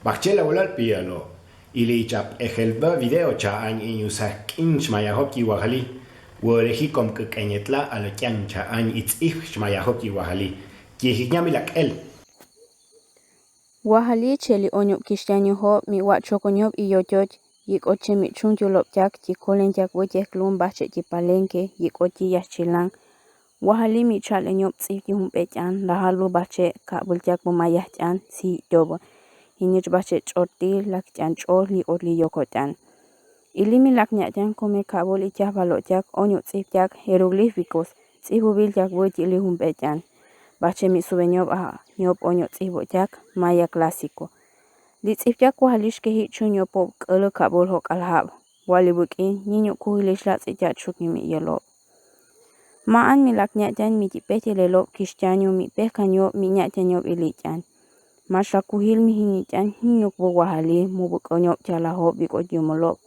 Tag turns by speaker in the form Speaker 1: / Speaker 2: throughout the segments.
Speaker 1: Bachela volal pialo. Ili chap ejelba video cha an inyusak inch mayahoki wahali. Worehi kom kenyetla al kyan cha an it's ich mayahoki wahali. Kihinyamilak el.
Speaker 2: Wahali cheli onyup kishtanyo ho mi wat chokonyop iyotyot yik oche mi chunju lopjak ti kolen jak wojek lum bache ti palenke yik oti yachilang. Wahali mi chal enyop tsif ti humpechan lahalu bache ka buljak bumayachan si dobo. Hinyoj bache choti lak chan chol li otli yokotan. Ilimi lak nyachan kome ka bol ichah balojak onyup tsif jak hieroglifikos tsifu biljak woti li humpechan. Bache mi sube nyop onyo tsibo jak maya klasiko. Li tsif jak wahalish ke hi chu nyopo kele kabol hok alhab. Wali buki ninyo kuhilish la tsif chuki mi yelop. Maan mi lak nyachan mi tipeti lelop kishtanyo mi pekanyo mi nyachan nyop ilichan. Masha kuhil mi hinichan hinyok bo wahali mubuk onyop chala hop bikot yumolop.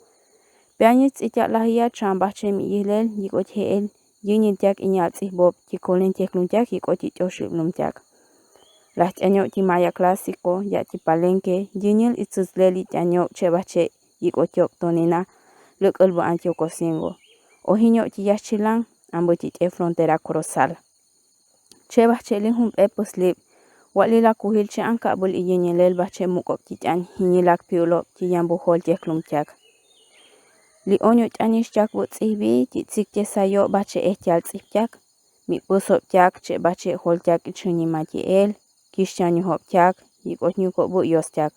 Speaker 2: Peanyi tsif jak lahia chan bache mi yilel yikot heel. Yunyi jak inyal tsih bob ti kolen tek lunjak yikot ti toshib lumjak. Lah chanyo ti maya klasiko ya ti palenke yunyil itsusleli chanyo chebache yikot yok tonina luk elbo antioko singo. Ohinyo ti yachilang ambo ti te frontera korosal. Chebache li humpe puslip walila kuhil che anka bul iyenyelel bache mukop ti chan hinyilak piulop ti yambo hol tek lumjak. Li onyo chanish jak bu tsibi ti tsik te sayo bache ehtial tsik jak. Mi pusop jak che bache hol jak ichuni mati el. Kish chanyo hop jak yikot nyuko bu yos jak.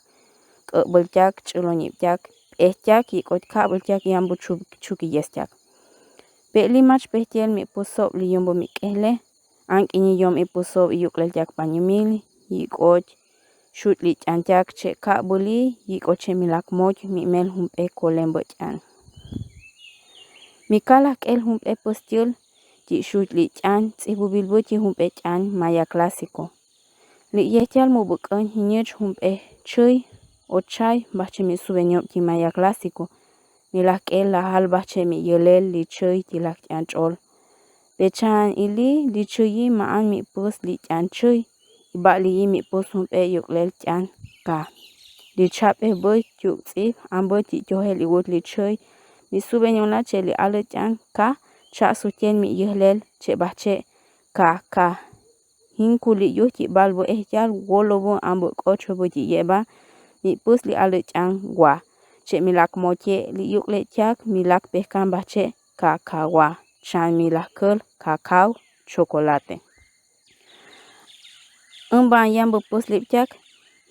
Speaker 2: Kebel jak chulonyip jak. Jak yikot kabel jak yambu chuki yes jak. Peli mach pehtiel mi pusop li yombo mi kehle. Ank ini yom i pusop yuklel jak panyumil. Yikot shoot li chan jak che kabuli yikot che milak moj mi mel humpe kolembo chan. Mi kalak el humpe postil ti shoot li chan tsibu bilbo ti humpe chan maya klasiko. Li yetial mo bukan hinyej humpe chuy o chay bache mi subenyop ti maya klasiko. Mi lak el lahal bache mi yelel li chuy ti lak chan chol. Pechan ili li chuyi maan mi pus li chan chuy. Iba li mi pus humpe yuklel chan ka. Li chap boy yuk tsif ambo ti johel iwot li chuy. Mi subenyong la che li ale chan ka cha sutien mi yehlel che bache ka. Hinkuli yuh ti balbo ehtial wolobo ambo kocho bo ti yeba. Mi pus li ale chan gua. Che mi lak moche li yukle chak mi lak pehkan bache kakawa. Chan mi lak kel kakao chocolate. Umban yambo pus lip chak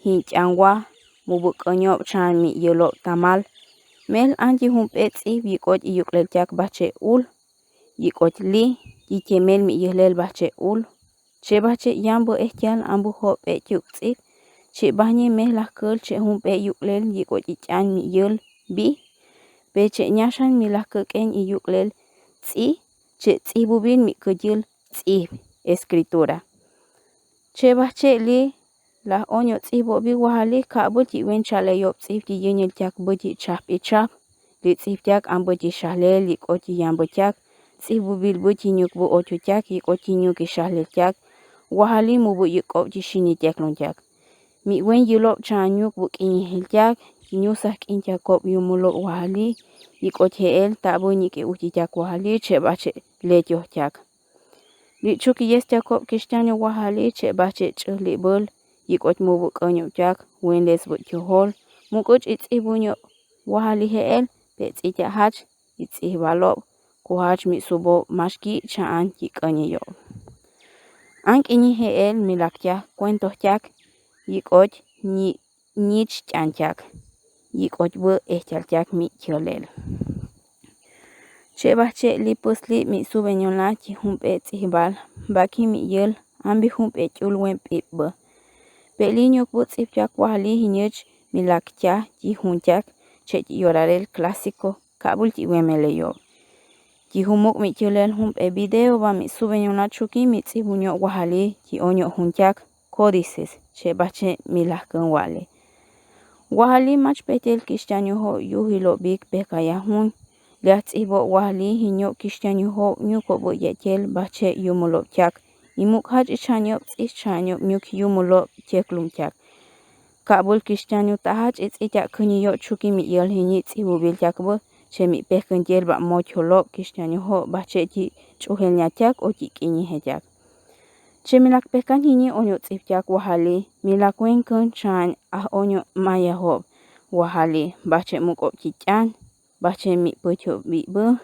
Speaker 2: hin chan gua mubuk onyop chan mi yelop tamal. Mel anji humpe tsif yikot yuklel jak bache ul. Yikot li yike mel mi yehlel bache ul. Che bache yambo ehtial ambu hop yuk tsif. Che bahnye meh lah kel che humpe yuklel yikot ichan mi yel bi. Peche nyashan mi lah keken yuklel tsi. Che tsi bubin mi kejil tsif escritura. Che bache li lah onyo tsif bobi wahali ka buti wen chale yop tsif ti yenyel jak buti chap ichap. Li tsif jak ambo ti shahlel yikot ti yambo jak. Tsif bubil buti nyuk bu otu jak yikot ti nyuk ishahlel jak. Wahali mubu yikop ti shini teklon jak. Mi wen yilop chan nyuk bu kinyihil jak. Nyusak in jakop yumulop wahali. Yikot heel tabo nyike uti jak wahali che bache letyoh jak. Li chuki yes jakop kishtanyo wahali che bache chli bol. Yikot mubu konyop jak wen les but yohol. Mukuch itsi bunyo wahali heel pets itya hach itsi balop. Kuhach mi subo mashki chaan yikanyi yo. Ank ini heel milak jak cuentos jak. Yikot nich chan jak. Yikot bu ehtial jak mi kyolel. Che bache li pusli mi subenyon la ti humpe tsihbal. Baki mi yel ambi humpe chulwen pipba. Peli nyok bu tsip jak wahali hinyej milak jak ti hun jak. Che ti yorarel klasiko kabul ti wemele yo. Ti humuk mi kyolel humpe video ba mi subenyon la chuki mi tsibunyo wahali ti onyo hun jak códices. Che bache milak gen wale. Wahali mach petel kishtanyo ho yuhilo big pekaya hun. Liat ibo wahali hinyo kishtanyo ho nyuko bo yetel bache yumulop jak. Imuk haj ichanyo nyuk yumulop teklum jak. Kabul Cristiano tahach itz'itya kuniyo chuki mi yel hini tz'ibubil yakbo che mi pehken yelba mocholo Cristiano ho bache ti ch'ujel nyatyak o ti k'ini hetyak. Che milak pehkan hini onyo tz'ipyak wahali milak wenkun chan onyo maya ho wahali bache muk'o tityán bache mi putyo bi'bu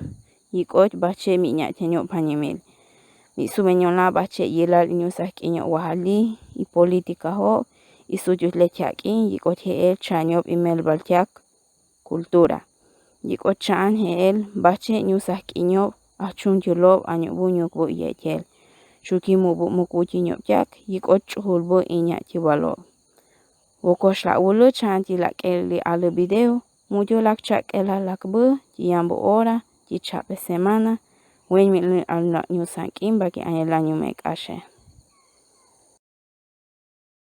Speaker 2: yik'och bache mi nyatyanyo panyemil. Mi subeñola bache yelal inyusak k'inyo wahali y política ho y suyus letyak'in yik'och je'el chanyob imel baltyak cultura. Yik'och chan je'el bache inyusak k'inyob achun tyulob anyo bunyukbu yetyel. Chuki mubu mukutinyob tyak yik'och ch'ujulbu inya tibalob. Wokosh la ulu chan ti lak'el li alu video muyo lak chak'ela lakbu ti yambu hora ti chape semana wen mi al nyusak k'in baki anyelanyo mek ashe.